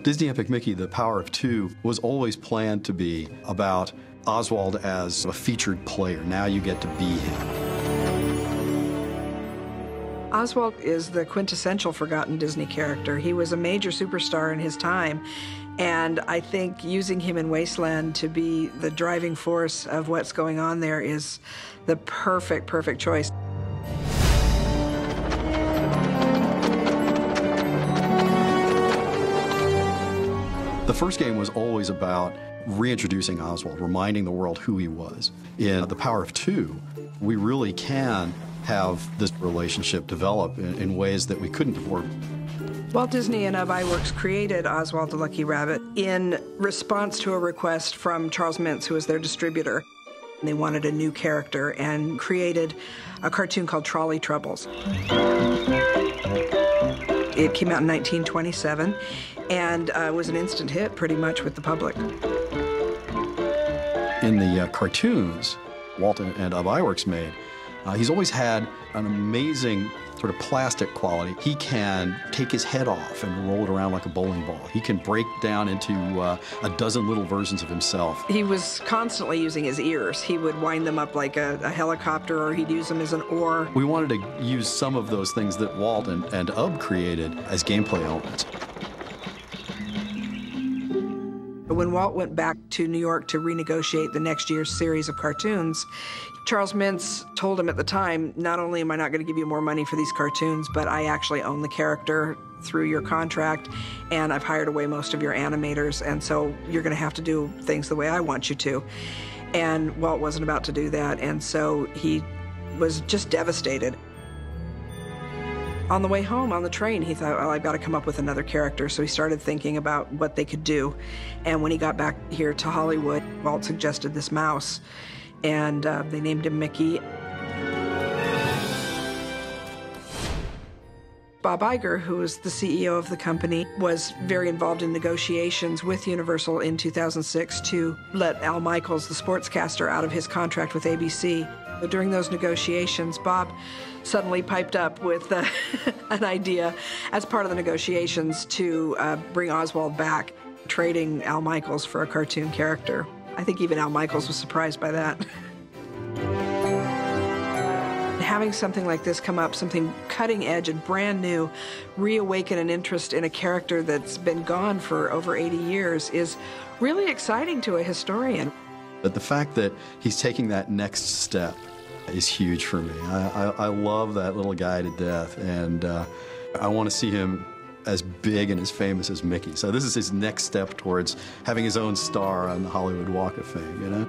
Disney Epic Mickey, The Power of Two, was always planned to be about Oswald as a featured player. Now you get to be him. Oswald is the quintessential forgotten Disney character. He was a major superstar in his time, and I think using him in Wasteland to be the driving force of what's going on there is the perfect choice. The first game was always about reintroducing Oswald, reminding the world who he was. In The Power of Two, we really can have this relationship develop in ways that we couldn't before. Walt Disney and Iwerks created Oswald the Lucky Rabbit in response to a request from Charles Mintz, who was their distributor. They wanted a new character and created a cartoon called Trolley Troubles. It came out in 1927 and was an instant hit pretty much with the public. In the cartoons Walt and Iwerks made, he's always had an amazing sort of plastic quality. He can take his head off and roll it around like a bowling ball. He can break down into a dozen little versions of himself. He was constantly using his ears. He would wind them up like a helicopter, or he'd use them as an oar. We wanted to use some of those things that Walt and Ub created as gameplay elements. When Walt went back to New York to renegotiate the next year's series of cartoons, Charles Mintz told him at the time, not only am I not going to give you more money for these cartoons, but I actually own the character through your contract, and I've hired away most of your animators, and so you're going to have to do things the way I want you to. And Walt wasn't about to do that, and so he was just devastated. On the way home, on the train, he thought, well, I've got to come up with another character, so he started thinking about what they could do. And when he got back here to Hollywood, Walt suggested this mouse, and they named him Micky. Bob Iger, who was the CEO of the company, was very involved in negotiations with Universal in 2006 to let Al Michaels, the sportscaster, out of his contract with ABC. During those negotiations, Bob suddenly piped up with an idea as part of the negotiations to bring Oswald back, trading Al Michaels for a cartoon character. I think even Al Michaels was surprised by that. Having something like this come up, something cutting edge and brand new, reawaken an interest in a character that's been gone for over 80 years is really exciting to a historian. But the fact that he's taking that next step is huge for me. I love that little guy to death, and I want to see him as big and as famous as Mickey. So this is his next step towards having his own star on the Hollywood Walk of Fame, you know?